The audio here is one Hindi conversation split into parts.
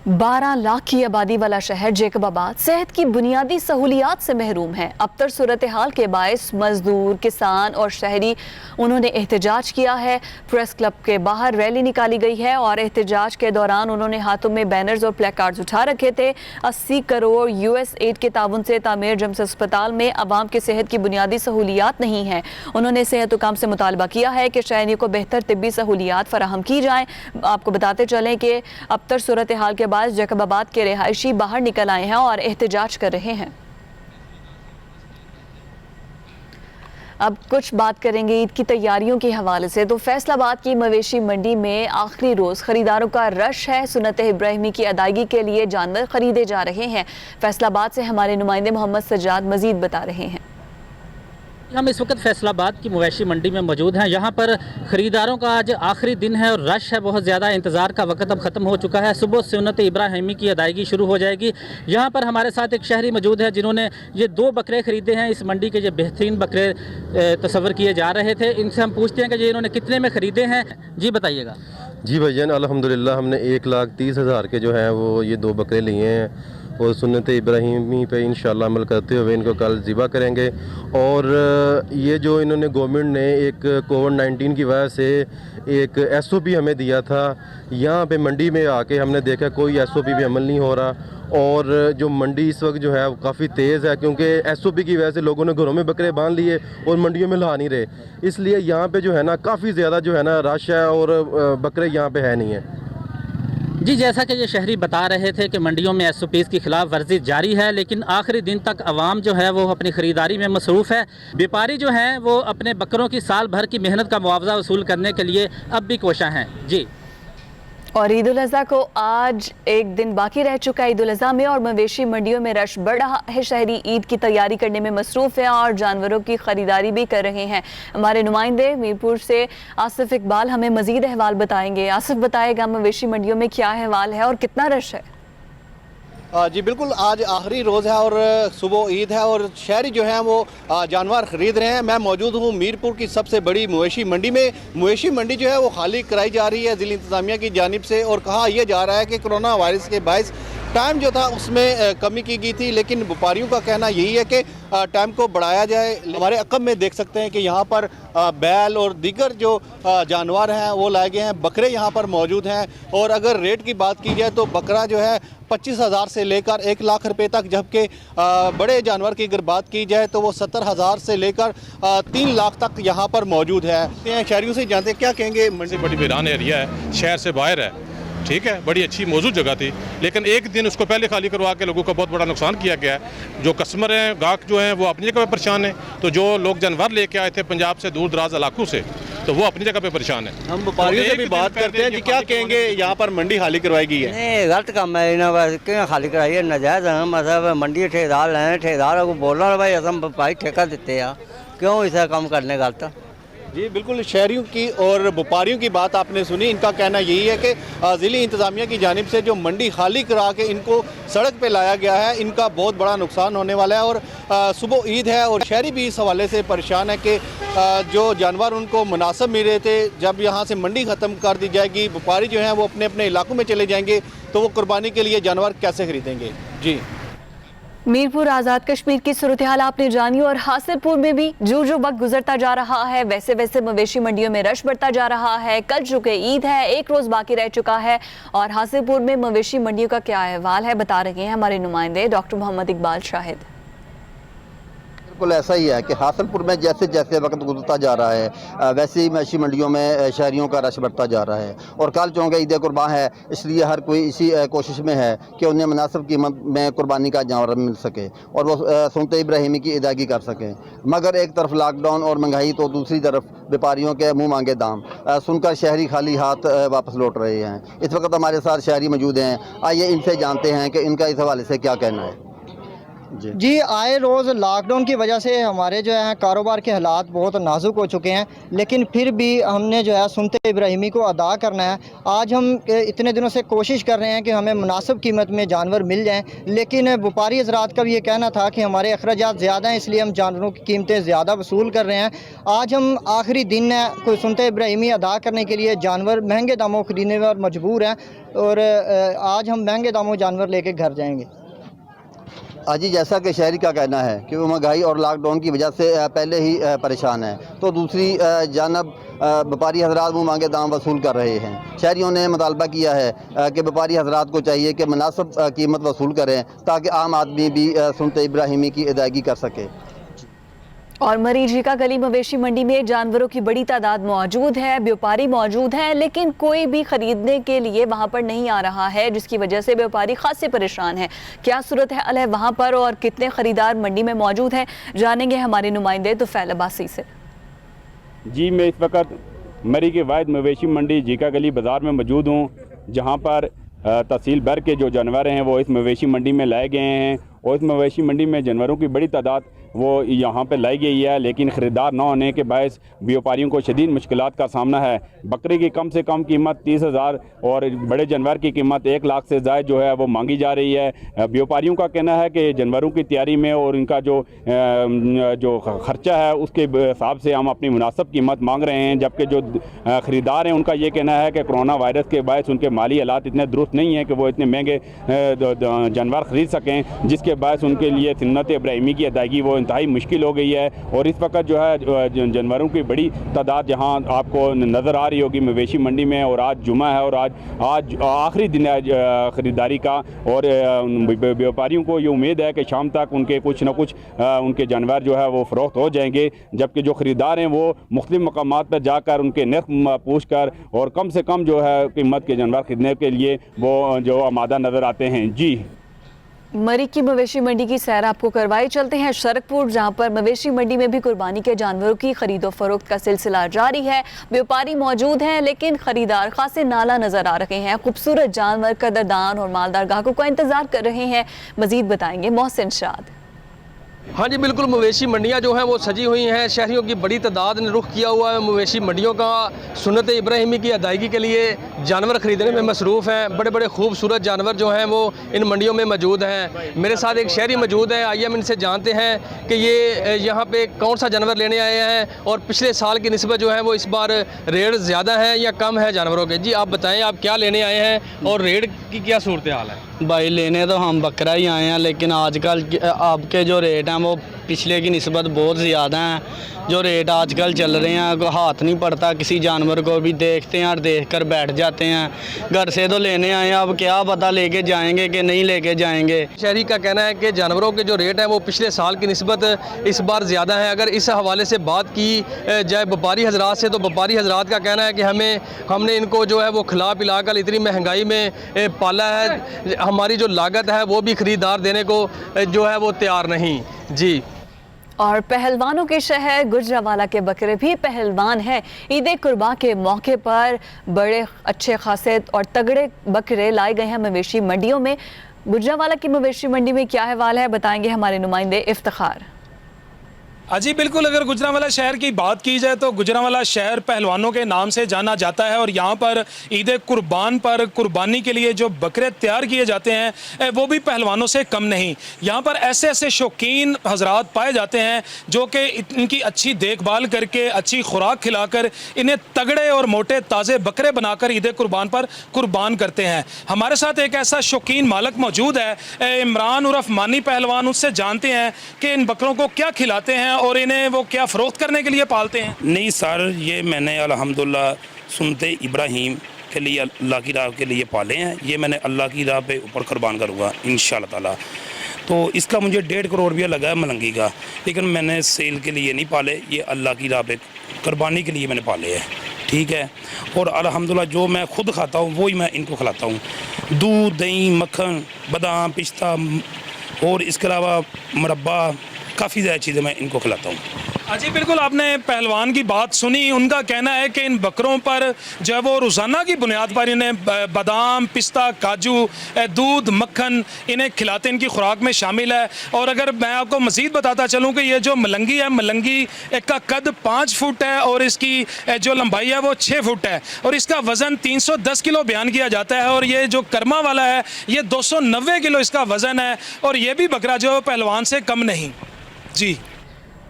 12 लाख की आबादी वाला शहर जैकबाबाद सेहत की बुनियादी सहूलियात से महरूम है। अबतर सूरत हाल के बायस मजदूर, किसान और शहरी उन्होंने एहतजाज किया है। प्रेस क्लब के बाहर रैली निकाली गई है और एहतजाज के दौरान उन्होंने हाथों में बैनर्स और प्लेकार्ड्स उठा रखे थे। 80 करोड़ US एड के ताउन से तामीर जम्स अस्पताल में अवाम के सेहत की बुनियादी सहूलियात नहीं है। उन्होंने सेहत हुकाम से मुतालबा किया है कि शहरियों को बेहतर तिब्बी सहूलियात फराहम की जाएँ। आपको बताते चलें कि अबतर सूरत हाल के बाद जैकबाबाद के रिहायशी बाहर निकल आए हैं और एहतजाज कर रहे हैं। अब कुछ बात करेंगे ईद की तैयारियों के हवाले से। तो फैसलाबाद की मवेशी मंडी में आखिरी रोज खरीदारों का रश है। सुन्नत इब्राहिमी की अदायगी के लिए जानवर खरीदे जा रहे हैं। फैसलाबाद से हमारे नुमाइंदे मोहम्मद सज्जाद मजीद बता रहे हैं। हम इस वक्त फैसलाबाद की मवेशी मंडी में मौजूद हैं। यहाँ पर ख़रीदारों का आज आखिरी दिन है और रश है बहुत ज़्यादा। इंतज़ार का वक्त अब ख़त्म हो चुका है। सुबह सुन्नत इब्राहिमी की अदायगी शुरू हो जाएगी। यहाँ पर हमारे साथ एक शहरी मौजूद है जिन्होंने ये 2 बकरे ख़रीदे हैं। इस मंडी के ये बेहतरीन बकरे तस्वर किए जा रहे थे। इनसे हम पूछते हैं कि ये इन्होंने कितने में ख़रीदे हैं। जी बताइएगा। जी भाईजान, अल्हम्दुलिल्लाह हमने 1,30,000 के जो हैं वो ये 2 बकरे लिए हैं और सुन्नत इब्राहिमी पे इंशाल्लाह अमल करते हुए इनको कल ज़िबा करेंगे। और ये जो इन्होंने गवर्नमेंट ने एक कोविड-19 की वजह से एक SOP हमें दिया था, यहाँ पे मंडी में आके हमने देखा कोई SOP भी अमल नहीं हो रहा। और जो मंडी इस वक्त जो है वो काफ़ी तेज़ है क्योंकि SOP की वजह से लोगों ने घरों में बकरे बांध लिए और मंडियों में ला नहीं रहे। इसलिए यहाँ पे जो है ना काफ़ी ज़्यादा जो है ना रश है और बकरे यहाँ पे है नहीं है। जी, जैसा कि ये शहरी बता रहे थे कि मंडियों में SOPs की खिलाफ वर्जी जारी है, लेकिन आखिरी दिन तक आवाम जो है वो अपनी ख़रीदारी में मसरूफ़ है। व्यापारी जो हैं वो अपने बकरों की साल भर की मेहनत का मुआवजा वसूल करने के लिए अब भी कोशा हैं। जी। और ईद उल अज़हा को आज एक दिन बाकी रह चुका है ईद उल अज़हा में, और मवेशी मंडियों में रश बढ़ रहा है। शहरी ईद की तैयारी करने में मसरूफ़ हैं और जानवरों की ख़रीदारी भी कर रहे हैं। हमारे नुमाइंदे मीरपुर से आसिफ इकबाल हमें मज़ीद अहवाल बताएंगे। आसिफ, बताएगा मवेशी मंडियों में क्या अहवाल है और कितना रश है? जी बिल्कुल, आज आखिरी रोज़ है और सुबह ईद है और शहरी जो हैं वो जानवर ख़रीद रहे हैं। मैं मौजूद हूँ मीरपुर की सबसे बड़ी मवेशी मंडी में। मवेशी मंडी जो है वो खाली कराई जा रही है ज़िला इंतज़ामिया की जानिब से, और कहा यह जा रहा है कि कोरोना वायरस के बायस टाइम जो था उसमें कमी की गई थी, लेकिन व्यापारियों का कहना यही है कि टाइम को बढ़ाया जाए। हमारे अकब में देख सकते हैं कि यहाँ पर बैल और दीगर जो जानवर हैं वो लाए गए हैं। बकरे यहाँ पर मौजूद हैं और अगर रेट की बात की जाए तो बकरा जो है 25,000 से लेकर 1 लाख रुपए तक, जबकि बड़े जानवर की अगर बात की जाए तो वो 70,000 से लेकर 3 लाख तक यहाँ पर मौजूद है। शहरियों से जानते क्या कहेंगे। मंडी बड़ी वीरान एरिया है, शहर से बाहर है, ठीक है, बड़ी अच्छी मौजूद जगह थी, लेकिन एक दिन उसको पहले खाली करवा के लोगों का बहुत बड़ा नुकसान किया गया है। जो कस्टमर हैं, गाहक जो हैं वो अपनी जगह पे परेशान हैं, तो जो लोग जानवर लेके आए थे पंजाब से दूर दराज इलाकों से, तो वो अपनी जगह पे परेशान है। हम व्यापारियों से भी बात करते हैं कि क्या कहेंगे, यहाँ पर मंडी खाली करवाई गई है। नहीं, गलत काम है, इन्हें क्यों खाली कराई है, नाजायज़ है। मतलब मंडी ठेकेदार लें, ठेकेदार को बोलना भाई असम भाई ठेका देते हैं, क्यों ऐसा काम करने गलत। जी बिल्कुल, शहरियों की और व्यापारियों की बात आपने सुनी। इनका कहना यही है कि ज़िला इंतज़ामिया की जानिब से जो मंडी खाली करा के इनको सड़क पे लाया गया है, इनका बहुत बड़ा नुकसान होने वाला है। और सुबह ईद है और शहरी भी इस हवाले से परेशान है कि जो जानवर उनको मुनासिब मिल रहे थे, जब यहाँ से मंडी ख़त्म कर दी जाएगी, व्यापारी जो हैं वो अपने अपने इलाकों में चले जाएंगे, तो वो कुर्बानी के लिए जानवर कैसे ख़रीदेंगे। जी, मीरपुर आज़ाद कश्मीर की सूरत हाल आपने जानी, और हासिलपुर में भी जो जो वक्त गुजरता जा रहा है वैसे वैसे मवेशी मंडियों में रश बढ़ता जा रहा है। कल चुके ईद है, एक रोज़ बाकी रह चुका है, और हासिलपुर में मवेशी मंडियों का क्या अहवाल है बता रहे हैं हमारे नुमाइंदे डॉक्टर मोहम्मद इकबाल शाहिद। बिल्कुल ऐसा ही है कि हासिलपुर में जैसे जैसे वक्त गुजरता जा रहा है वैसे ही मवेशी मंडियों में शहरियों का रश बढ़ता जा रहा है। और कल चूँकि ईद कुर्बान है, इसलिए हर कोई इसी कोशिश में है कि उन्हें मुनासिब कीमत में कुर्बानी का जानवर मिल सके और वो सुन्नत इब्राहिमी की अदायगी कर सकें। मगर एक तरफ लॉकडाउन और महंगाई तो दूसरी तरफ व्यापारियों के मुँह मांगे दाम सुनकर शहरी खाली हाथ वापस लौट रहे हैं। इस वक्त हमारे साथ शहरी मौजूद हैं, आइए इनसे जानते हैं कि इनका इस हवाले से क्या कहना है। जी आए रोज़ लॉकडाउन की वजह से हमारे जो है कारोबार के हालात बहुत नाजुक हो चुके हैं, लेकिन फिर भी हमने जो है सुन्नत इब्राहिमी को अदा करना है। आज हम इतने दिनों से कोशिश कर रहे हैं कि हमें मुनासिब कीमत में जानवर मिल जाएं, लेकिन व्यापारी हज़रात का भी ये कहना था कि हमारे अखराजात ज़्यादा हैं, इसलिए हम जानवरों की कीमतें ज़्यादा वसूल कर रहे हैं। आज हम आखिरी दिन है, कोई सुन्नत इब्राहिमी अदा करने के लिए जानवर महंगे दामों खरीदने पर मजबूर हैं और आज हम महंगे दामों जानवर लेके घर जाएंगे। अजी जैसा कि शहरी का कहना है कि वो महंगाई और लॉकडाउन की वजह से पहले ही परेशान है, तो दूसरी जानब व्यापारी हजरात मुँह मांगे दाम वसूल कर रहे हैं। शहरियों ने मुतालबा किया है कि व्यापारी हजरात को चाहिए कि मुनासिब कीमत वसूल करें ताकि आम आदमी भी सुन्नत इब्राहिमी की अदायगी कर सके। और मरीजी का गली मवेशी मंडी में जानवरों की बड़ी तादाद मौजूद है, व्यापारी मौजूद हैं, लेकिन कोई भी खरीदने के लिए वहां पर नहीं आ रहा है, जिसकी वजह से व्यापारी खासे परेशान है। क्या सूरत हाल है वहां पर और कितने खरीदार मंडी में मौजूद हैं, जानेंगे हमारे नुमाइंदे तुफैल अब्बासी से। जी मैं इस वक्त मरी के वाहिद मवेशी मंडी जीका गली बाज़ार में मौजूद हूँ, जहाँ पर तहसील भर के जो जानवर हैं वो इस मवेशी मंडी में लाए गए हैं और इस मवेशी मंडी में जानवरों की बड़ी तादाद वो यहाँ पर लाई गई है, लेकिन ख़रीदार न होने के बायस व्यापारियों को शदीद मुश्किलात का सामना है। बकरे की कम से कम कीमत 30,000 और बड़े जानवर की कीमत 1 लाख से ज़ायद जो है वो मांगी जा रही है। व्यापारियों का कहना है कि जानवरों की तैयारी में और इनका जो ख़र्चा है उसके हिसाब से हम अपनी मुनासिब कीमत मांग रहे हैं, जबकि जो ख़रीदार हैं उनका ये कहना है कि कोरोना वायरस के बायस उनके माली हालात इतने दुरुस्त नहीं हैं कि वो इतने महंगे जानवर ख़रीद सकें, जिसके बायस उनके लिए सुन्नत इब्राहिमी की अदायगी वो इंतहाई मुश्किल हो गई है। और इस वक्त जो है जानवरों की बड़ी तादाद जहां आपको नज़र आ रही होगी मवेशी मंडी में, और आज जुमा है और आज आखिरी दिन है ख़रीदारी का, और व्यापारियों को ये उम्मीद है कि शाम तक उनके कुछ न कुछ उनके जानवर जो है वो फ़रोख्त हो जाएंगे, जबकि जो ख़रीदार हैं वो मुख्तलिफ मकामात पर जाकर उनके नर्ख पूछ कर और कम से कम जो है कीमत के जानवर ख़रीदने के लिए वो जो आमादा नज़र आते हैं। जी मरी की मवेशी मंडी की सैर आपको करवाई, चलते हैं शरकपुर, जहां पर मवेशी मंडी में भी कुर्बानी के जानवरों की खरीदो फरोख्त का सिलसिला जारी है। व्यापारी मौजूद हैं, लेकिन खरीदार खासे नाला नजर आ रहे हैं। खूबसूरत जानवर कदरदान और मालदार ग्राहकों का इंतजार कर रहे हैं। मजीद बताएंगे मोहसिन शाद। हाँ जी बिल्कुल, मवेशी मंडियाँ जो हैं वो सजी हुई हैं। शहरियों की बड़ी तादाद ने रुख किया हुआ है मवेशी मंडियों का। सुन्नत इब्राहिमी की अदायगी के लिए जानवर ख़रीदने में मसरूफ़ हैं। बड़े बड़े खूबसूरत जानवर जो हैं वो इन मंडियों में मौजूद हैं। मेरे साथ एक शहरी मौजूद है, आइए हम इनसे जानते हैं कि ये यहाँ पे कौन सा जानवर लेने आए हैं और पिछले साल की निस्बत जो है वो इस बार रेट ज़्यादा है या कम है जानवरों के। जी आप बताएँ, आप क्या लेने आए हैं और रेट की क्या सूरत हाल है? भाई लेने तो हम बकरा ही आए हैं, लेकिन आजकल आपके जो रेट हैं वो पिछले की निस्बत बहुत ज़्यादा हैं। जो रेट आजकल चल रहे हैं को हाथ नहीं पड़ता, किसी जानवर को भी देखते हैं और देख कर बैठ जाते हैं। घर से तो लेने आए हैं, अब क्या पता लेके जाएंगे कि नहीं लेके जाएंगे। शहरी का कहना है कि जानवरों के जो रेट हैं वो पिछले साल की निस्बत इस बार ज़्यादा है। अगर इस हवाले से बात की जाए व्यापारी हजरात से, तो व्यापारी हजरात का कहना है कि हमने इनको जो है वो खिला पिला कर इतनी महंगाई में पाला है, हमारी जो लागत है वो भी ख़रीदार देने को जो है वो तैयार नहीं। जी और पहलवानों के शहर गुजरावाला के बकरे भी पहलवान हैं। ईद कुर्बान के मौके पर बड़े अच्छे खासे और तगड़े बकरे लाए गए हैं मवेशी मंडियों में। गुजरावाला की मवेशी मंडी में क्या अहवाल है, बताएंगे हमारे नुमाइंदे इफ्तिखार। जी बिल्कुल, अगर गुजरावाला शहर की बात की जाए तो गुजरावाला शहर पहलवानों के नाम से जाना जाता है, और यहाँ पर ईद कुर्बान पर कुर्बानी के लिए जो बकरे तैयार किए जाते हैं वो भी पहलवानों से कम नहीं। यहाँ पर ऐसे ऐसे शौकीन हजरात पाए जाते हैं जो कि इनकी अच्छी देखभाल करके अच्छी खुराक खिलाकर इन्हें तगड़े और मोटे ताज़े बकरे बनाकर ईद कुर्बान पर कुर्बान करते हैं। हमारे साथ एक ऐसा शौकीन मालिक मौजूद है, इमरान उर्फ मानी पहलवान। उससे जानते हैं कि इन बकरों को क्या खिलाते हैं और इन्हें वो क्या फ़रोख्त करने के लिए पालते हैं। नहीं सर, ये मैंने अल्हम्दुलिल्लाह सुन्नत इब्राहीम के लिए अल्लाह की राह के लिए पाले हैं। ये मैंने अल्लाह की राह पे ऊपर कुर्बान करूँगा इंशाअल्लाह ताला। तो इसका मुझे 1.5 करोड़ रुपया लगा है मलंगी का, लेकिन मैंने सेल के लिए नहीं पाले, ये अल्लाह की राह पे कुर्बानी के लिए मैंने पाले हैं। ठीक है, और अल्हम्दुलिल्लाह जो मैं खुद खाता हूँ वही मैं इनको खिलाता हूँ। दूध, दही, मक्खन, बादाम, पिस्ता और इसके अलावा मुरब्बा, काफ़ी ज़्यादा चीज़ें मैं इनको खिलाता हूँ। जी बिल्कुल, आपने पहलवान की बात सुनी। उनका कहना है कि इन बकरों पर जो है वो रोज़ाना की बुनियाद पर इन्हें बादाम, पिस्ता, काजू, दूध, मक्खन इन्हें खिलाते, इनकी खुराक में शामिल है। और अगर मैं आपको मज़ीद बताता चलूँ कि ये जो मलंगी है, मलंगी का कद 5 फुट है और इसकी जो लंबाई है वो 6 फुट है और इसका वज़न 310 किलो बयान किया जाता है। और ये जो कर्मा वाला है ये 290 किलो इसका वज़न है और ये भी बकरा जो पहलवान से कम नहीं। जी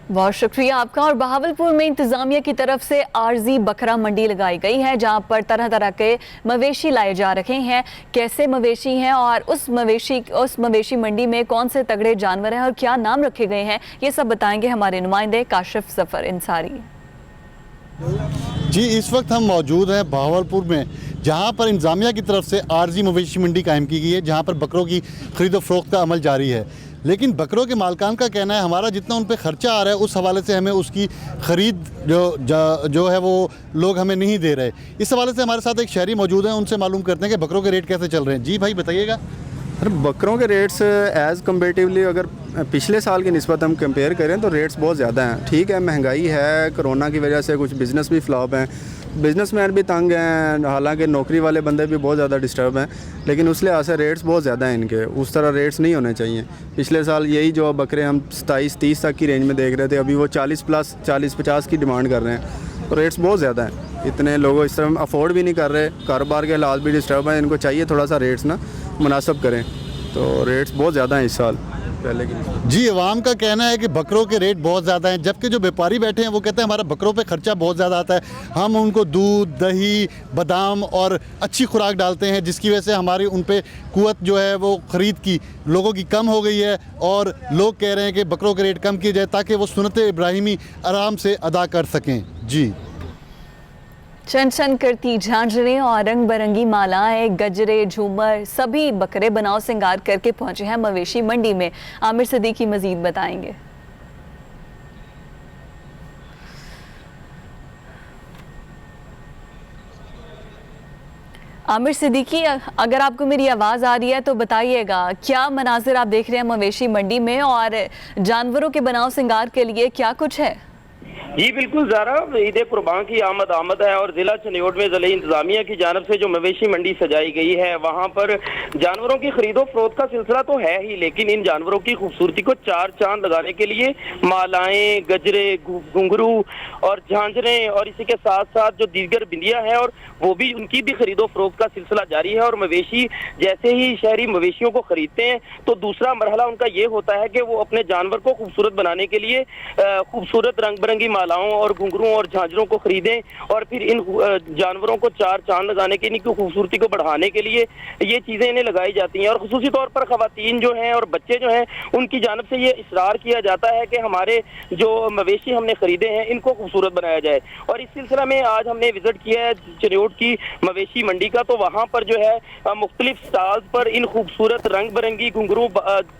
बहुत शुक्रिया आपका। और बहावलपुर में इंतजामिया की तरफ से आर्जी बकरा मंडी लगाई गई है जहां पर तरह तरह के मवेशी लाए जा रहे हैं। कैसे मवेशी हैं और उस मवेशी मंडी में कौन से तगड़े जानवर हैं और क्या नाम रखे गए हैं, ये सब बताएंगे हमारे नुमाइंदे काशिफ सफ़र इंसारी। जी, इस वक्त हम मौजूद हैं बहावलपुर में, जहां पर इंतजामिया की तरफ से आर्जी मवेशी मंडी कायम की गई है, जहां पर बकरों की खरीदो फरोख्त का अमल जारी है। लेकिन बकरों के मालकान का कहना है हमारा जितना उन पे ख़र्चा आ रहा है उस हवाले से हमें उसकी ख़रीद जो है वो लोग हमें नहीं दे रहे। इस हवाले से हमारे साथ एक शहरी मौजूद हैं, उनसे मालूम करते हैं कि बकरों के रेट कैसे चल रहे हैं। जी भाई बताइएगा। सर, बकरों के रेट्स एज़ कम्पेटिवली अगर पिछले साल की निस्बत हम कंपेयर करें तो रेट्स बहुत ज़्यादा हैं। ठीक है, महंगाई है, कोरोना की वजह से कुछ बिज़नेस भी फ्लॉप हैं, बिजनेसमैन भी तंग हैं, हालांकि नौकरी वाले बंदे भी बहुत ज़्यादा डिस्टर्ब हैं, लेकिन उस लिहाज से रेट्स बहुत ज़्यादा हैं इनके। उस तरह रेट्स नहीं होने चाहिए। पिछले साल यही जो बकरे हम 27-30 तक की रेंज में देख रहे थे, अभी वो 40 प्लस 40-50 की डिमांड कर रहे हैं। तो रेट्स बहुत ज़्यादा हैं। इतने लोग इस तरह अफोर्ड भी नहीं कर रहे, कारोबार के हालात भी डिस्टर्ब हैं। इनको चाहिए थोड़ा सा रेट्स ना मुनासिब करें। तो रेट्स बहुत ज़्यादा हैं इस साल पहले की। जी, अवाम का कहना है कि बकरों के रेट बहुत ज़्यादा हैं, जबकि जो व्यापारी बैठे हैं वो कहते हैं हमारा बकरों पे खर्चा बहुत ज़्यादा आता है। हम उनको दूध, दही, बादाम और अच्छी खुराक डालते हैं, जिसकी वजह से हमारी उन पे कुव्वत जो है वो ख़रीद की लोगों की कम हो गई है। और लोग कह रहे हैं कि बकरों के रेट कम किए जाए ताकि वो सुन्नत इब्राहिमी आराम से अदा कर सकें। जी, चन चन करती झांझरें और रंग बिरंगी मालाएं, गजरे, झूमर, सभी बकरे बनाव सिंगार करके पहुंचे हैं मवेशी मंडी में। आमिर सिद्दीकी मजीद बताएंगे। आमिर सिद्दीकी, अगर आपको मेरी आवाज़ आ रही है तो बताइएगा, क्या मनाजिर आप देख रहे हैं मवेशी मंडी में और जानवरों के बनाव सिंगार के लिए क्या कुछ है? जी बिल्कुल ज़ारा, ईद कुर्बान की आमद है और ज़िला चनियोट में ज़िले इंतज़ामिया की जानब से जो मवेशी मंडी सजाई गई है वहाँ पर जानवरों की खरीदो फरोख्त का सिलसिला तो है ही, लेकिन इन जानवरों की खूबसूरती को चार चांद लगाने के लिए मालाएं, गजरे, घुंघरू और झांझरें और इसी के साथ साथ जो दीगर बिंदियाँ हैं और वो भी उनकी भी खरीदो फरोख्त का सिलसिला जारी है। और मवेशी जैसे ही शहरी मवेशियों को खरीदते हैं तो दूसरा मरहला उनका ये होता है कि वो अपने जानवर को खूबसूरत बनाने के लिए खूबसूरत रंग बिरंगी मालाओं और घुंघरुओं और झांझरों को खरीदें और फिर इन जानवरों को चार चांद लगाने के, इनकी खूबसूरती को बढ़ाने के लिए ये चीज़ें इन्हें लगाई जाती हैं। और खुसूसी तौर पर ख़वातीन जो हैं और बच्चे जो हैं उनकी जानब से ये इसरार किया जाता है कि हमारे जो मवेशी हमने खरीदे हैं इनको खूबसूरत बनाया जाए। और इस सिलसिला में आज हमने विजिट किया है चनियोट की मवेशी मंडी का, तो वहाँ पर जो है मुख्तलिफ स्टॉल्स पर इन खूबसूरत रंग बिरंगी घुंघरू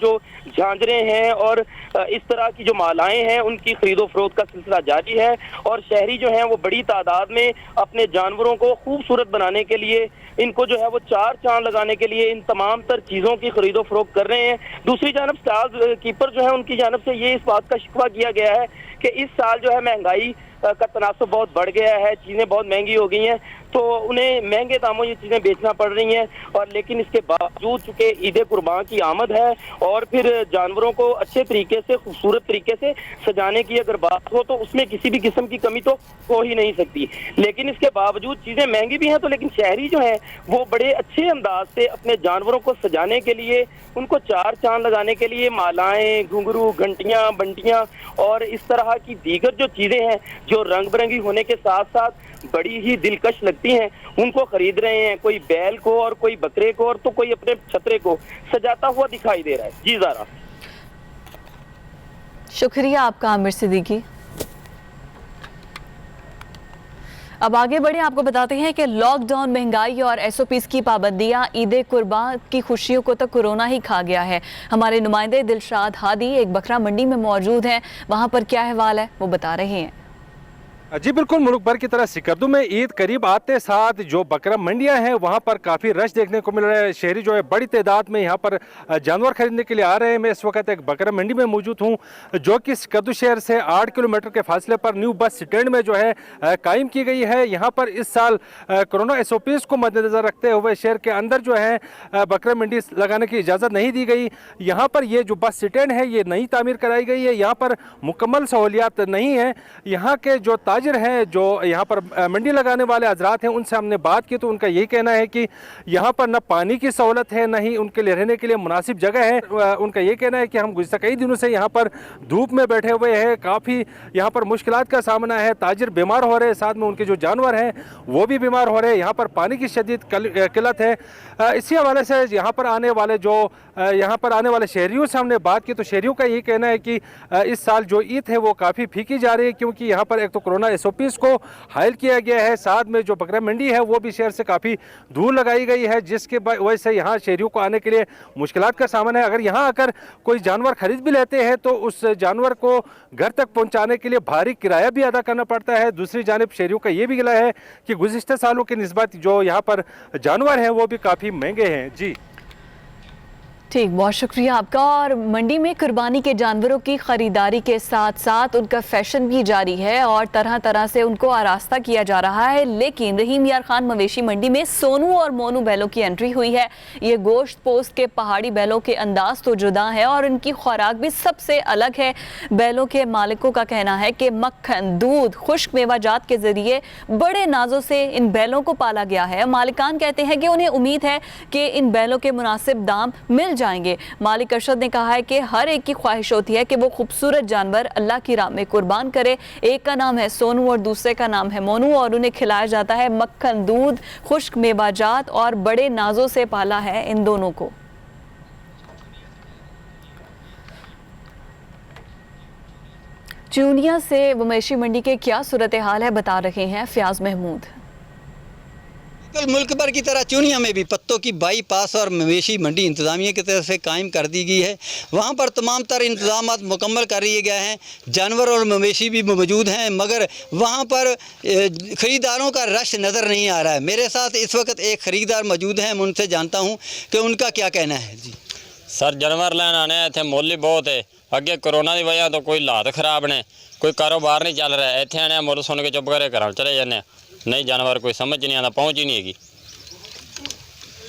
जो झांझरें हैं और इस तरह की जो मालाएं हैं उनकी खरीदो फरोख्त का सिलसिला जारी है। और शहरी जो हैं वो बड़ी तादाद में अपने जानवरों को खूबसूरत बनाने के लिए, इनको जो है वो चार चांद लगाने के लिए इन तमाम तर चीज़ों की खरीदो फरोख्त कर रहे हैं। दूसरी जानब स्टॉल कीपर जो है उनकी जानब से ये इस बात का शिकवा किया गया है कि इस साल जो है महंगाई का तनासब बहुत बढ़ गया है, चीज़ें बहुत महंगी हो गई हैं, तो उन्हें महंगे दामों ये चीज़ें बेचना पड़ रही हैं। और लेकिन इसके बावजूद चूँकि ईद कुर्बान की आमद है और फिर जानवरों को अच्छे तरीके से, खूबसूरत तरीके से सजाने की अगर बात हो तो उसमें किसी भी किस्म की कमी तो हो ही नहीं सकती। लेकिन इसके बावजूद चीज़ें महंगी भी हैं, तो लेकिन शहरी जो हैं वो बड़े अच्छे अंदाज से अपने जानवरों को सजाने के लिए, उनको चार चांद लगाने के लिए मालाएँ, घुंघरू, घंटियाँ, बंटियाँ और इस तरह की दीगर जो चीज़ें हैं जो रंग बिरंगी होने के साथ साथ बड़ी ही दिलकश लगती हैं, उनको खरीद रहे हैं। कोई बैल को और कोई बकरे को और तो कोई अपने छतरे को सजाता हुआ दिखाई दे रहा है। जी ज़ारा, शुक्रिया आपका आमिर सिद्दीकी। अब आगे बढ़े, आपको बताते हैं कि लॉकडाउन, महंगाई और SOPs की पाबंदियां, ईद कुर्बान की खुशियों को तो कोरोना ही खा गया है। हमारे नुमाइंदे दिलशाद हादी एक बकरा मंडी में मौजूद हैं, वहां पर क्या अहवाल है वो बता रहे हैं। जी बिल्कुल, मुल्क भर की तरह सिकंदू में ईद करीब आते साथ जो बकरा मंडियां हैं वहां पर काफ़ी रश देखने को मिल रहा है। शहरी जो है बड़ी तादाद में यहां पर जानवर खरीदने के लिए आ रहे हैं। मैं इस वक्त एक बकरा मंडी में मौजूद हूं जो कि सिकंदू शहर से 8 किलोमीटर के फासले पर न्यू बस स्टैंड में जो है कायम की गई है। यहाँ पर इस साल कोरोना SOPs को मद्देनज़र रखते हुए शहर के अंदर जो है बकरा मंडी लगाने की इजाज़त नहीं दी गई। यहाँ पर ये जो बस स्टैंड है ये नई तामीर कराई गई है। यहाँ पर मुकम्मल सहूलियात नहीं है। यहाँ के जो ताजिर हैं, जो यहाँ पर मंडी लगाने वाले हजरात हैं, उनसे हमने बात की तो उनका यही कहना है कि यहाँ पर न पानी की सहूलत है, न ही उनके लिए रहने के लिए मुनासिब जगह है। उनका ये कहना है कि हम गुज़श्ता कई दिनों से यहाँ पर धूप में बैठे हुए हैं, काफ़ी यहाँ पर मुश्किलात का सामना है। ताजिर बीमार हो रहे हैं, साथ में उनके जो जानवर हैं वो भी बीमार हो रहे हैं। यहाँ पर पानी की शदीद किल्लत है। इसी हवाले से यहाँ पर आने वाले शहरियों से हमने बात की तो शहरियों का यही कहना है कि इस साल जो ईद है वो काफ़ी फीकी जा रही है, क्योंकि यहाँ पर एक तो कोरोना SOPs को हायल किया गया है, साथ में जो बकरा मंडी है वो भी शहर से काफ़ी दूर लगाई गई है, जिसके वजह से यहाँ शहरियों को आने के लिए मुश्किलात का सामना है। अगर यहाँ आकर कोई जानवर खरीद भी लेते हैं तो उस जानवर को घर तक पहुँचाने के लिए भारी किराया भी अदा करना पड़ता है। दूसरी जानिब शहरियों का ये भी गिला है कि गुज़िश्ता सालों की निस्बत जो यहाँ पर जानवर हैं वो भी काफ़ी महंगे हैं। जी ठीक, बहुत शुक्रिया आपका। और मंडी में कुर्बानी के जानवरों की ख़रीदारी के साथ साथ उनका फैशन भी जारी है और तरह तरह से उनको आरास्ता किया जा रहा है। लेकिन रहीम यार खान मवेशी मंडी में सोनू और मोनू बैलों की एंट्री हुई है। ये गोश्त पोस्ट के पहाड़ी बैलों के अंदाज तो जुदा है और उनकी खुराक भी सबसे अलग है। बैलों के मालिकों का कहना है कि मक्खन, दूध, खुश्क मेवाजात के ज़रिए बड़े नाजों से इन बैलों को पाला गया है। मालिकान कहते हैं कि उन्हें उम्मीद है कि इन बैलों के मुनासिब दाम मिल जाएंगे। मालिक अरशद ने कहा है कि हर एक की ख्वाहिश होती है कि वो खूबसूरत जानवर अल्लाह की राह में कुर्बान करे। एक का नाम है सोनू और दूसरे का नाम है मोनू और उन्हें खिलाया जाता है मक्खन, दूध, खुश्क मेवाजात और बड़े नाजों से पाला है इन दोनों को। चूनिया से मवेशी मंडी के क्या सूरत हाल है बता रहे हैं फयाज महमूद। मुल्क भर की तरह चूनिया में भी पत्तों की बाईपास और मवेशी मंडी इंतज़ामिया की तरफ से कायम कर दी गई है। वहाँ पर तमाम तर इंतजाम मुकम्मल कर लिए गए हैं। जानवर और मवेशी भी मौजूद हैं, मगर वहाँ पर ख़रीदारों का रश नज़र नहीं आ रहा है। मेरे साथ इस वक्त एक ख़रीदार मौजूद हैं, मैं उनसे जानता हूँ कि उनका क्या कहना है। जी सर, जानवर लैन आने इतने मुल ही बहुत है। अगे कोरोना की वजह तो कोई हालात खराब ने, कोई कारोबार नहीं चल रहा है। इतने आने मुल सुन के चुप करे घर चले जाने, नहीं जानवर कोई समझ नहीं आता, पहुँच ही नहीं हैगी।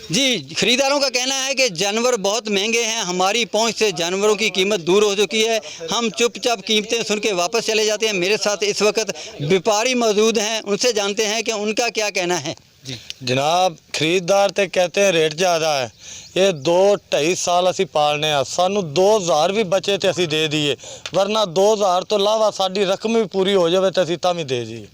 जी, ख़रीदारों का कहना है कि जानवर बहुत महंगे हैं, हमारी पहुंच से जानवरों की कीमत दूर हो चुकी है, हम चुपचाप कीमतें सुन के वापस चले जाते हैं। मेरे साथ इस वक्त व्यापारी मौजूद हैं, उनसे जानते हैं कि उनका क्या कहना है। जी जनाब, खरीददार तो कहते हैं रेट ज़्यादा है। ये 2-2.5 साल असी पालने आ, सानू 2000 भी बचे तो असी दे दिए, वरना 2000 तो इलावा साड़ी रकम भी पूरी हो जाए तो असी भी दे दिए।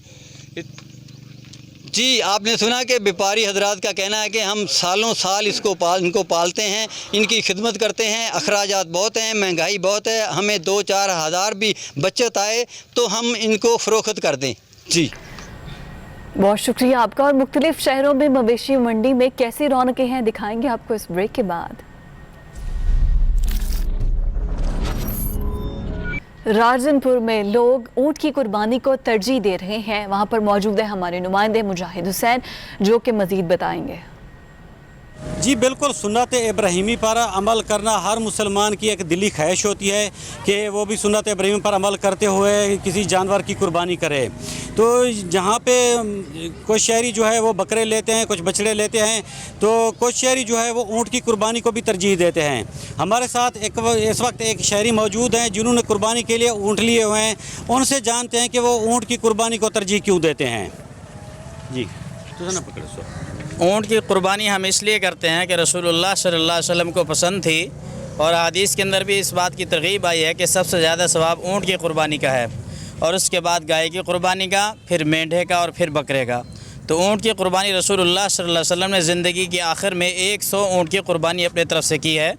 जी, आपने सुना कि व्यापारी हजरात का कहना है कि हम सालों साल इनको पालते हैं, इनकी खिदमत करते हैं, अखराजात बहुत हैं, महंगाई बहुत है, हमें 2-4 हज़ार भी बचत आए तो हम इनको फ़रोख्त कर दें। जी बहुत शुक्रिया आपका। और मुख्तलिफ शहरों में मवेशी मंडी में कैसी रौनकें हैं दिखाएंगे आपको इस ब्रेक के बाद। राजनपुर में लोग ऊँट की कुर्बानी को तरजीह दे रहे हैं। वहाँ पर मौजूद है हमारे नुमाइंदे मुजाहिद हुसैन जो कि मज़ीद बताएंगे। जी बिल्कुल, सुन्नत इब्राहिमी पर अमल करना हर मुसलमान की एक दिली ख्वाहिश होती है कि वो भी सुन्नत इब्राहिमी पर अमल करते हुए किसी जानवर की कुर्बानी करे। तो जहाँ पे कुछ शहरी जो है वो बकरे लेते हैं, कुछ बछड़े लेते हैं, तो कुछ शहरी जो है वो ऊँट की कुर्बानी को भी तरजीह देते हैं। हमारे साथ इस वक्त एक शहरी मौजूद हैं जिन्होंने कुर्बानी के लिए ऊँट लिए हुए हैं। उनसे जानते हैं कि वो ऊँट की कुर्बानी को तरजीह क्यों देते हैं। जी तो ना पकड़े सो। ऊँट की कुर्बानी हम इसलिए करते हैं कि रसूलुल्लाह सल्लल्लाहु अलैहि वसल्लम को पसंद थी और हदीस के अंदर भी इस बात की तरगीब आई है कि सबसे ज़्यादा सवाब ऊँट की कुर्बानी का है और उसके बाद गाय की कुर्बानी का, फिर मेंढे का और फिर बकरे का। तो ऊँट की कुर्बानी रसूलुल्लाह सल्लल्लाहु अलैहि वसल्लम ने ज़िंदगी के आखिर में 100 ऊँट की कुर्बानी अपने तरफ से की है,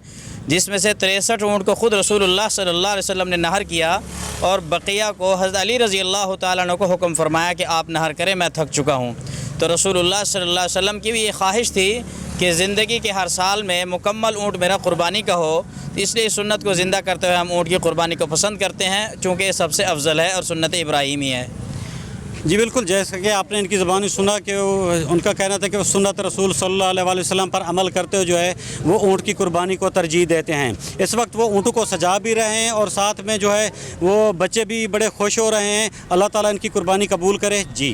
जिसमें से 63 ऊँट को ख़ुद रसूलुल्लाह सल्लल्लाहु अलैहि वसल्लम ने नहर किया और बकिया को हज़रत अली रज़ी अल्लाह तआला अन्हु को हुक्म फरमाया कि आप नहर करें, मैं थक चुका हूँ। तो रसूलुल्लाह सल्लल्लाहु अलैहि वसल्लम की भी ये ख्वाहिश थी कि ज़िंदगी के हर साल में मुकम्मल ऊँट मेरा कुर्बानी का हो, तो इसलिए सुन्नत को ज़िंदा करते हुए हम ऊँट की कुर्बानी को पसंद करते हैं, चूँकि ये सबसे अफजल है और सुन्नत इब्राहिमी है। जी बिल्कुल, जैसा कि आपने इनकी ज़बानी सुना कि उनका कहना था कि वो सुन्नत रसूल सल्लल्लाहु अलैहि वसल्लम पर अमल करते हुए जो है वो ऊँट की कुर्बानी को तरजीह देते हैं। इस वक्त वो ऊँटों को सजा भी रहे हैं और साथ में जो है वो बच्चे भी बड़े खुश हो रहे हैं। अल्लाह ताला इनकी कुर्बानी कबूल करे। जी।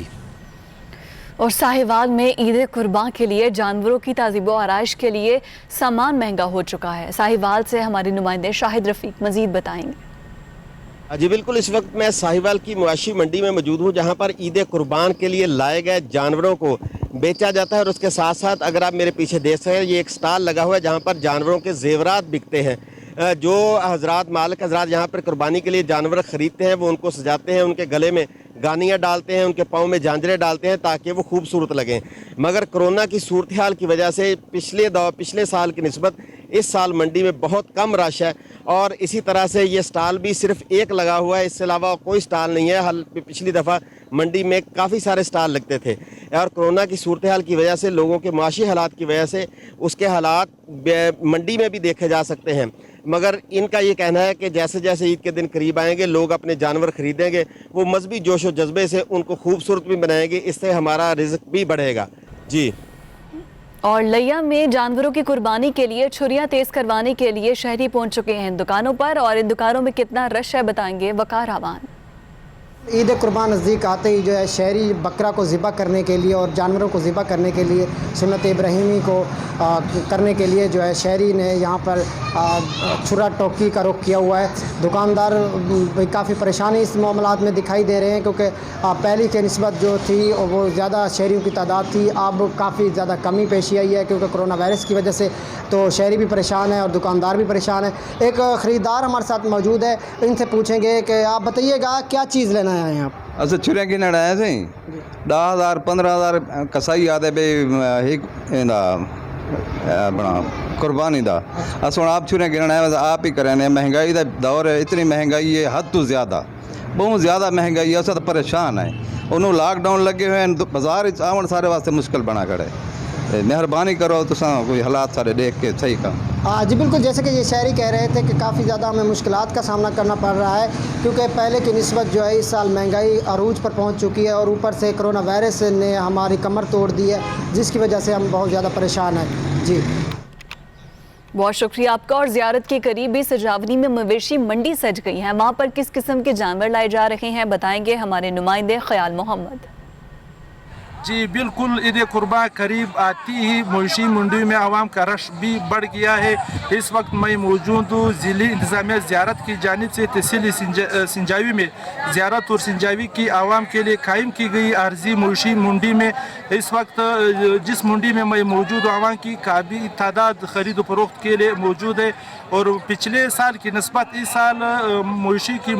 और साहिवाल में ईद कुर्बान के लिए जानवरों की ताज़ीबो आराइश के लिए सामान महंगा हो चुका है। साहिवाल से हमारे नुमाइंदे शाहिद रफ़ीक मज़ीद बताएंगे। जी बिल्कुल, इस वक्त मैं साहिवाल की मवाशी मंडी में मौजूद हूँ, जहाँ पर ईद कुर्बान के लिए लाए गए जानवरों को बेचा जाता है। और उसके साथ साथ अगर आप मेरे पीछे देख सकते हैं, ये एक स्टॉल लगा हुआ है जहाँ पर जानवरों के जेवरात बिकते हैं। जो हजरात मालिक हजरात यहाँ पर कुर्बानी के लिए जानवर ख़रीदते हैं वो उनको सजाते हैं, उनके गले में गानियाँ डालते हैं, उनके पाँव में झांझरें डालते हैं ताकि वो खूबसूरत लगें। मगर कोरोना की सूरत हाल की वजह से पिछले साल की निस्बत इस साल मंडी में बहुत कम रश है। और इसी तरह से ये स्टॉल भी सिर्फ एक लगा हुआ है, इससे अलावा कोई स्टॉल नहीं है। पिछली दफ़ा मंडी में काफ़ी सारे स्टॉल लगते थे और कोरोना की सूरत हाल की वजह से, लोगों के माशी हालात की वजह से उसके हालात मंडी में भी देखे जा सकते हैं। मगर इनका ये कहना है कि जैसे जैसे ईद के दिन करीब आएंगे लोग अपने जानवर ख़रीदेंगे, वो मजहबी जोश व जज्बे से उनको खूबसूरत भी बनाएंगे, इससे हमारा रिज़्क भी बढ़ेगा। जी। और लिया में जानवरों की कुर्बानी के लिए छुरियां तेज़ करवाने के लिए शहरी पहुंच चुके हैं दुकानों पर। और इन दुकानों में कितना रश है बताएंगे वकार आवान। ईद कुर्बान नज़दीक आते ही जो है शहरी बकरा को ज़िबा करने के लिए और जानवरों को ज़िबा करने के लिए सुन्नत इब्राहिमी को करने के लिए जो है शहरी ने यहाँ पर छुरा टोकी का रुख किया हुआ है। दुकानदार काफ़ी परेशानी इस मामलात में दिखाई दे रहे हैं, क्योंकि पहले के निस्बत जो थी वो ज़्यादा शहरियों की तादाद थी, अब काफ़ी ज़्यादा कमी पेशी आई है क्योंकि कोरोना वायरस की वजह से। तो शहरी भी परेशान है और दुकानदार भी परेशान है। एक ख़रीदार हमारे साथ मौजूद है, इनसे पूछेंगे कि आप बताइएगा क्या चीज़ लेना आए हैं आप? अच्छा, छुरियां की आए थे 10,000 15,000 कसाई आते पे एक अपना कुर्बानी दा। अस हुण आप छुरियां गिनना है, आप ही करें। महंगाई का दौर है, इतनी महंगाई है हद तो ज़्यादा, बहुत ज़्यादा महंगाई है। अस तो परेशान है, उन्होंने लॉकडाउन लगे हुए हैं, बाजार आवन सारे वास्ते मुश्किल बना खड़े। मेहरबानी करो तो कोई हालात सारे देख के सही काम। जी बिल्कुल, जैसे कि ये शहरी कह रहे थे कि काफ़ी ज़्यादा हमें मुश्किलात का सामना करना पड़ रहा है, क्योंकि पहले की निस्बत जो है इस साल महंगाई अरूज पर पहुंच चुकी है और ऊपर से कोरोना वायरस ने हमारी कमर तोड़ दी है, जिसकी वजह से हम बहुत ज़्यादा परेशान हैं। जी बहुत शुक्रिया आपका। और ज़ियारत के करीब भी सजावनी में मवेशी मंडी सज गई है, वहाँ पर किस किस्म के जानवर लाए जा रहे हैं बताएंगे हमारे नुमाइंदे ख्याल मोहम्मद। जी बिल्कुल, ईद कुर्बान करीब आती ही मवेशी मंडी में आवाम का रश भी बढ़ गया है। इस वक्त मैं मौजूद हूँ ज़िली इंतज़ामिया ज़ियारत की जानिब से तहसील सिंजावी में ज़ियारत और सिंजावी की आवाम के लिए कायम की गई आर्जी मवेशी मंडी में इस वक्त जिस मंडी में मैं मौजूद हूँ आवाम की काफ़ी तादाद खरीद फरोख्त के लिए मौजूद है। और पिछले साल की नस्बत इस साल मवेशी की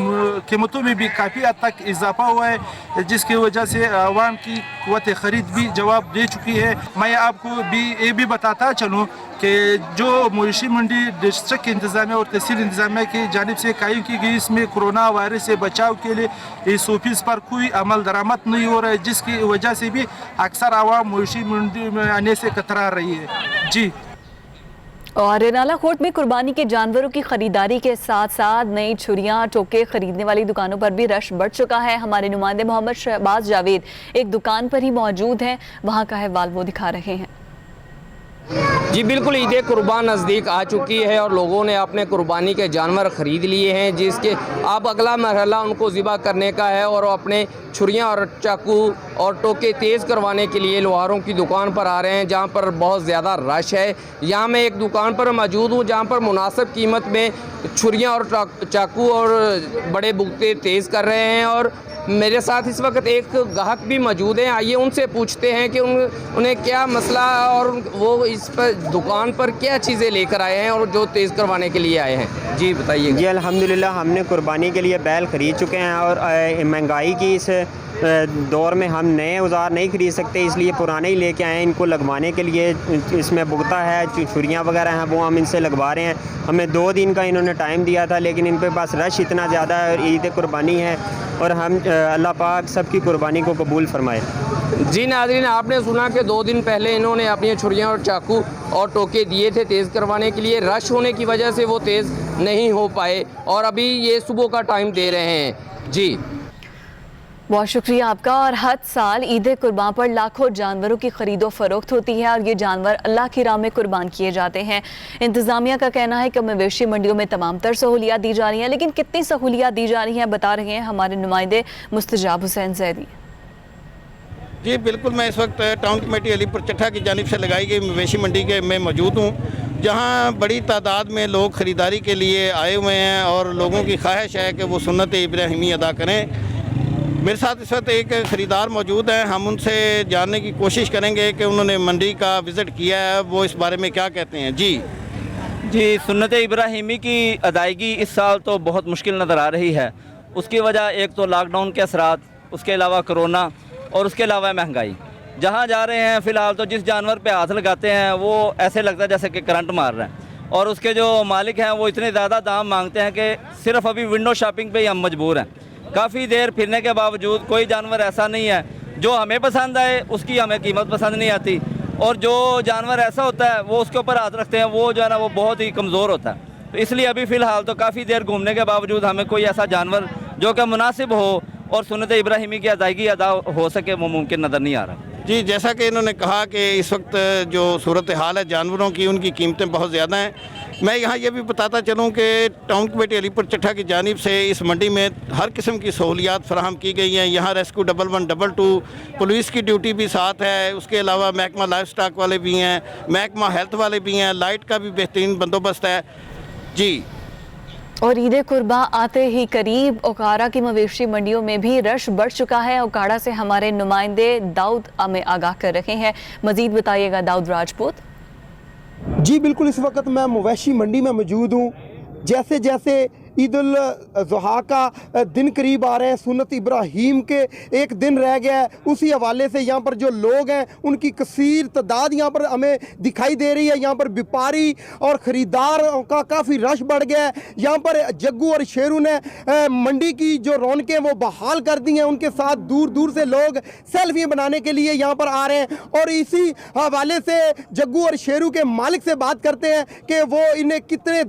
कीमतों में भी काफ़ी हद तक इजाफा हुआ है, जिसकी वजह से आवाम की क़ुव्वत ख़रीद भी जवाब दे चुकी है। मैं आपको भी ये भी बताता चलूँ कि जो मवेशी मंडी डिस्ट्रिक्ट इंतज़ामिया और तहसील इंतज़ामिया की जानिब से कायम की गई, इसमें कोरोना वायरस से बचाव के लिए इस ऑफिस पर कोई अमल दरामद नहीं हो रहा है, जिसकी वजह से भी अक्सर आवाम मवेशी मंडी में आने से कतरा रही है। जी। और नालाकोट में कुर्बानी के जानवरों की खरीदारी के साथ साथ नई छुरियां टोके खरीदने वाली दुकानों पर भी रश बढ़ चुका है। हमारे नुमाइंदे मोहम्मद शहबाज जावेद एक दुकान पर ही मौजूद हैं, वहां का अहवाल वो दिखा रहे हैं। जी बिल्कुल, ईद कुर्बान नज़दीक आ चुकी है और लोगों ने अपने कुर्बानी के जानवर ख़रीद लिए हैं, जिसके अब अगला मरहला उनको ज़िबा करने का है और अपने छुरियां और चाकू और टोके तेज़ करवाने के लिए लोहारों की दुकान पर आ रहे हैं, जहां पर बहुत ज़्यादा रश है। यहाँ मैं एक दुकान पर मौजूद हूँ जहाँ पर मुनासिब कीमत में छुरियां और चाकू और बड़े बुगते तेज़ कर रहे हैं। और मेरे साथ इस वक्त एक गाहक भी मौजूद हैं, आइए उनसे पूछते हैं कि उन्हें क्या मसला और वो इस पर दुकान पर क्या चीज़ें लेकर आए हैं और जो तेज़ करवाने के लिए आए हैं। जी बताइए। जी अल्हम्दुलिल्लाह, हमने कुर्बानी के लिए बैल ख़रीद चुके हैं और महंगाई की इस दौर में हम नए औजार नहीं ख़रीद सकते, इसलिए पुराने ही लेके आए हैं। इनको लगवाने के लिए इसमें बुगता है, छुरियाँ वगैरह हैं, वो हम इनसे लगवा रहे हैं। हमें 2 दिन का इन्होंने टाइम दिया था, लेकिन इन पे पास रश इतना ज़्यादा है और ईद कुर्बानी है और हम अल्लाह पाक सबकी कुर्बानी को कबूल फरमाए। जी नाज़रीन, आपने सुना कि 2 दिन पहले इन्होंने अपनी छुरियाँ और चाकू और टोके दिए थे तेज़ करवाने के लिए। रश होने की वजह से वो तेज़ नहीं हो पाए और अभी ये सुबह का टाइम दे रहे हैं। जी बहुत शुक्रिया आपका। और हर साल ईद कुर्बान पर लाखों जानवरों की खरीदो फरोख्त होती है और ये जानवर अल्लाह की राह में कुर्बान किए जाते हैं। इंतज़ामिया का कहना है कि मवेशी मंडियों में तमाम तर सहूलियात दी जा रही हैं, लेकिन कितनी सहूलियात दी जा रही हैं बता रहे हैं हमारे नुमाइंदे मुस्तजाब हुसैन जैदी। जी बिल्कुल, मैं इस वक्त टाउन कमेटी अलीपुर चट्ठा की जानिब से लगाई गई मवेशी मंडी के में मौजूद हूँ, जहाँ बड़ी तादाद में लोग ख़रीदारी के लिए आए हुए हैं और लोगों की ख्वाहिश है कि वो सुन्नत इब्राहिमी अदा करें। मेरे साथ इस वक्त एक ख़रीदार मौजूद हैं, हम उनसे जानने की कोशिश करेंगे कि उन्होंने मंडी का विज़िट किया है, वो इस बारे में क्या कहते हैं। जी, सुन्नत इब्राहिमी की अदायगी इस साल तो बहुत मुश्किल नज़र आ रही है। उसकी वजह एक तो लॉकडाउन के असरात, उसके अलावा कोरोना और उसके अलावा महंगाई। जहाँ जा रहे हैं फ़िलहाल तो जिस जानवर पे हाथ लगाते हैं वो ऐसे लगता है जैसे कि करंट मार रहा है, और उसके जो मालिक हैं वो इतने ज़्यादा दाम मांगते हैं कि सिर्फ अभी विंडो शॉपिंग पे ही हम मजबूर हैं। काफ़ी देर फिरने के बावजूद कोई जानवर ऐसा नहीं है जो हमें पसंद आए, उसकी हमें कीमत पसंद नहीं आती, और जो जानवर ऐसा होता है वो उसके ऊपर हाथ रखते हैं वो जो है ना वो बहुत ही कमज़ोर होता है। तो इसलिए अभी फ़िलहाल तो काफ़ी देर घूमने के बावजूद हमें कोई ऐसा जानवर जो कि मुनासिब हो और सुन्नत इब्राहिमी की अदायगी अदा हो सके वो मुमकिन नज़र नहीं आ रहा। जी, जैसा कि इन्होंने कहा कि इस वक्त जो सूरत हाल है जानवरों की, उनकी कीमतें बहुत ज़्यादा हैं। मैं यहाँ ये भी बताता चलूँ कि टाउन कमेटी अलीपुर चट्ठा की जानिब से इस मंडी में हर किस्म की सहूलियात फराहम की गई हैं। यहाँ रेस्क्यू 1112 पुलिस की ड्यूटी भी साथ है, उसके अलावा महकमा लाइफ स्टॉक वाले भी हैं, महकमा हेल्थ वाले भी हैं, लाइट का भी बेहतरीन बंदोबस्त है। जी, और ईद कुर्बा आते ही करीब ओकाड़ा की मवेशी मंडियों में भी रश बढ़ चुका है। ओकाड़ा से हमारे नुमाइंदे दाऊद हमें आगाह कर रहे हैं, मजीद बताइएगा दाऊद राजपूत। जी बिल्कुल, इस वक्त मैं मवेशी मंडी में मौजूद हूँ। जैसे जैसे ईद उल ज़ुहा का दिन करीब आ रहे हैं, सुन्नत इब्राहीम के एक दिन रह गया है, उसी हवाले से यहाँ पर जो लोग हैं उनकी कसीर तादाद यहाँ पर हमें दिखाई दे रही है। यहाँ पर व्यापारी और ख़रीदार का काफ़ी रश बढ़ गया है। यहाँ पर जग्गू और शेरू ने मंडी की जो रौनकें वो बहाल कर दी हैं, उनके साथ दूर दूर से लोग सेल्फी बनाने के लिए यहाँ पर आ रहे हैं। और इसी हवाले से जग्गू और शेरू के मालिक से बात करते हैं कि वो इन्हें कितने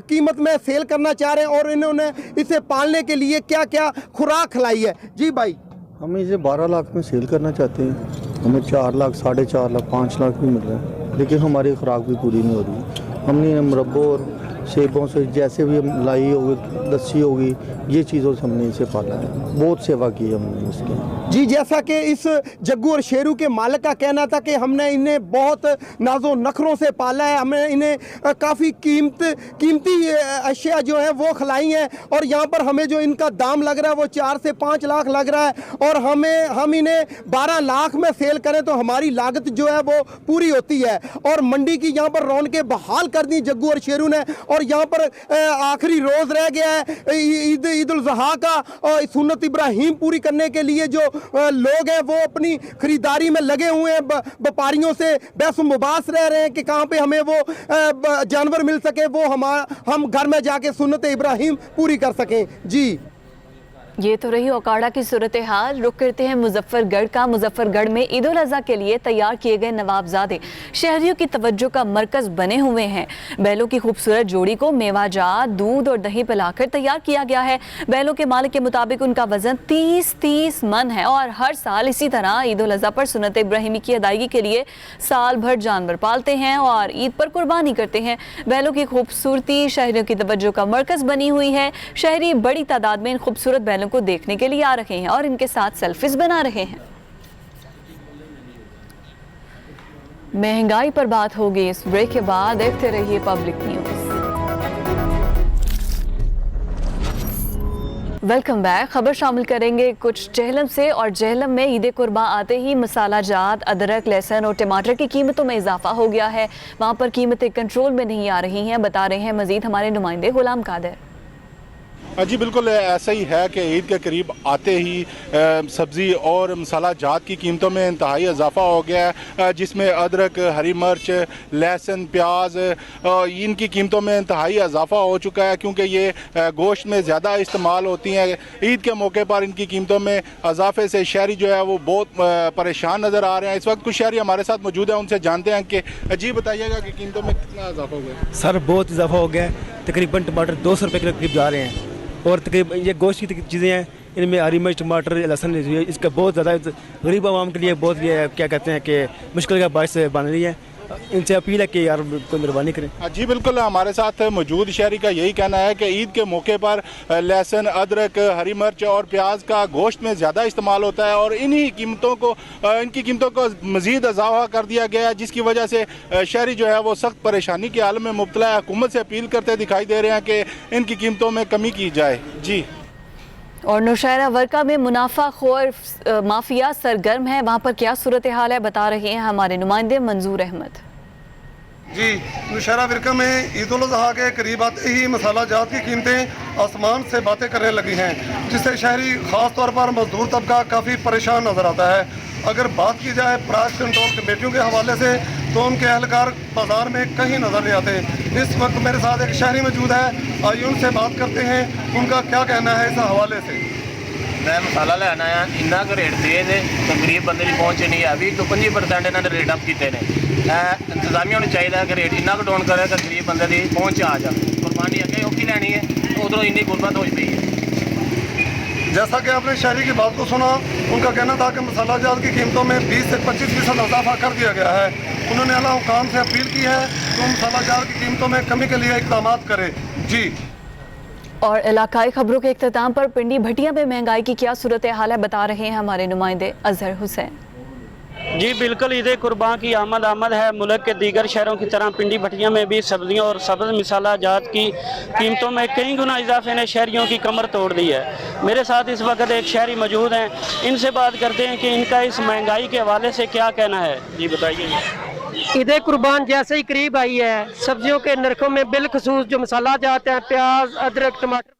कीमत में सेल करना चाह रहे हैं और इन्होंने इसे पालने के लिए क्या क्या खुराक खिलाई है। जी भाई, हम इसे 12 लाख में सेल करना चाहते हैं। हमें 4 लाख, 4.5 लाख, 5 लाख भी मिल रहा है, लेकिन हमारी खुराक भी पूरी नहीं हो रही। हमने मुरब्बों और सेबों से जैसे भी लाई होगी, लस्सी होगी, ये चीज़ों से हमने इसे पाला है, बहुत सेवा की है हमने इसकी। जी, जैसा कि इस जग्गू और शेरू के मालिक का कहना था कि हमने इन्हें बहुत नाजो नखरों से पाला है, हमने इन्हें काफ़ी कीमती अशिया जो है वो खिलाई हैं, और यहाँ पर हमें जो इनका दाम लग रहा है वो 4 से 5 लाख लग रहा है, और हम इन्हें 12 लाख में सेल करें तो हमारी लागत जो है वो पूरी होती है। और मंडी की यहाँ पर रौनकें बहाल कर दी जग्गू और शेरू ने, और यहाँ पर आखिरी रोज़ रह गया है ईद उल ज़ुहा का, और सुन्नत इब्राहीम पूरी करने के लिए जो लोग हैं वो अपनी खरीदारी में लगे हुए हैं, व्यापारियों से बहस मुबास रह रहे हैं कि कहाँ पे हमें वो जानवर मिल सके, वो हम घर में जाके सुन्नत इब्राहीम पूरी कर सकें। जी, ये तो रही ओकाड़ा की सूरत हाल। रुक करते हैं मुजफ्फरगढ़ का। मुजफ्फरगढ़ में ईद उल अज़हा के लिए तैयार किए गए नवाबजादे शहरियों की तवज्जो का मरकज़ बने हुए हैं। बैलों की खूबसूरत जोड़ी को मेवाजात, दूध और दही पिलाकर तैयार किया गया है। बैलों के मालिक के मुताबिक उनका वजन 30 मन है, और हर साल इसी तरह ईद उल अज़हा पर सुन्नत इब्राहिमी की अदायगी के लिए साल भर जानवर पालते हैं और ईद पर कुर्बानी करते हैं। बैलों की खूबसूरती शहरियों की तवज्जो का मरकज़ बनी हुई है। शहरी बड़ी तादाद में इन खूबसूरत बैलों को देखने के लिए आ रहे हैं और इनके साथ सेल्फीज बना रहे हैं। महंगाई पर बात होगी इस ब्रेक के बाद। देखते रहिए पब्लिक न्यूज। Welcome back. खबर शामिल करेंगे कुछ जहलम से, और जहलम में ईद कुर्बान आते ही मसाला जात, अदरक, लहसुन और टमाटर की कीमतों में इजाफा हो गया है। वहां पर कीमतें कंट्रोल में नहीं आ रही हैं, बता रहे हैं मजीद हमारे नुमाइंदे गुलाम कादर। जी बिल्कुल ऐसा ही है कि ईद के करीब आते ही सब्ज़ी और मसाला जात की कीमतों में इंतहाई इजाफा हो गया है, जिसमें अदरक, हरी मिर्च, लहसुन, प्याज, इनकी कीमतों में इंतहाई इजाफा हो चुका है, क्योंकि ये गोश्त में ज़्यादा इस्तेमाल होती हैं। ईद के मौके पर इनकी कीमतों में इजाफे से शहरी जो है वो बहुत परेशान नज़र आ रहे हैं। इस वक्त कुछ शहरी हमारे साथ मौजूद हैं, उनसे जानते हैं कि जी बताइएगा कि कीमतों में कितना इजाफा हो गया। सर बहुत इजाफा हो गया है, तकरीबन टमाटर 200 रुपये किलो करीब जा रहे हैं, और तकरीबन ये गोश्त की चीज़ें हैं इनमें हरी मिर्च, टमाटर, लहसुन इसका बहुत ज़्यादा गरीब आवाम के लिए बहुत ये क्या कहते हैं कि मुश्किल का बायस बन रही है। इनसे अपील है कि यार कोई मेहरबानी करें। जी बिल्कुल, हमारे साथ मौजूद शहरी का यही कहना है कि ईद के मौके पर लहसुन, अदरक, हरी मिर्च और प्याज का गोश्त में ज़्यादा इस्तेमाल होता है और इन्हीं कीमतों को इनकी कीमतों को मज़ीद इजाफा कर दिया गया है, जिसकी वजह से शहरी जो है वो सख्त परेशानी के हाल में मुब्तला है। हुकूमत से अपील करते दिखाई दे रहे हैं कि इनकी कीमतों में कमी की जाए। जी। और नौशहरा वर्का में मुनाफाखोर माफिया सरगर्म है, वहाँ पर क्या सूरत हाल है बता रहे हैं हमारे नुमाइंदे मंजूर अहमद। जी, नौशहरा वर्का में ईद उल अज़हा के करीब आते ही मसाला जात की कीमतें आसमान से बातें करने लगी हैं, जिससे शहरी ख़ास तौर पर मजदूर तबका काफ़ी परेशान नज़र आता है। अगर बात की जाए प्राइस कंट्रोल कमेटियों के हवाले से तो उनके एहलकार बाज़ार में कहीं नज़र नहीं आते। इस वक्त मेरे साथ एक शहरी मौजूद है, आइए उनसे बात करते हैं उनका क्या कहना है इस हवाले से। मैं मसाला लेना आया, इन्ना का रेट तेज है तो गरीब बंदे की पहुँच नहीं है। अभी तो 25% इन्होंने रेट अप किए हैं। इंतजामिया होनी चाहिए कि रेट इन्ना को डाउन करे तो गरीब बंदे की पहुँच आ जाए। कुर्बानी अगे औखी लैनी है, उधरों इन्नी गुरबत हो पई है। जैसा कि आपने शहरी की बात को सुना, उनका कहना था कि मसाला जात की कीमतों में 20 से 25% इजाफा कर दिया गया है। उन्होंने आला हुकाम से अपील की है कि मसाला जात की कीमतों में कमी के लिए इक़दाम करें। जी। और इलाकाई खबरों के इख्तिताम पर पिंडी भटिया में महंगाई की क्या सूरत हाल है बता रहे हैं हमारे नुमाइंदे अजहर हुसैन। जी बिल्कुल, ईद कुर्बान की आमद है। मुल्क के दीगर शहरों की तरह पिंडी भटिया में भी सब्जियों और सब्ज़ मसाला जात की कीमतों में कई गुना इजाफे ने शहरियों की कमर तोड़ दी है। मेरे साथ इस वक्त एक शहरी मौजूद हैं, इनसे बात करते हैं कि इनका इस महंगाई के हवाले से क्या कहना है। जी बताइए। ईद कुर्बान जैसे ही करीब आई है, सब्जियों के नरखों में बिलखसूस जो मसाला जाते हैं, प्याज, अदरक, टमाटर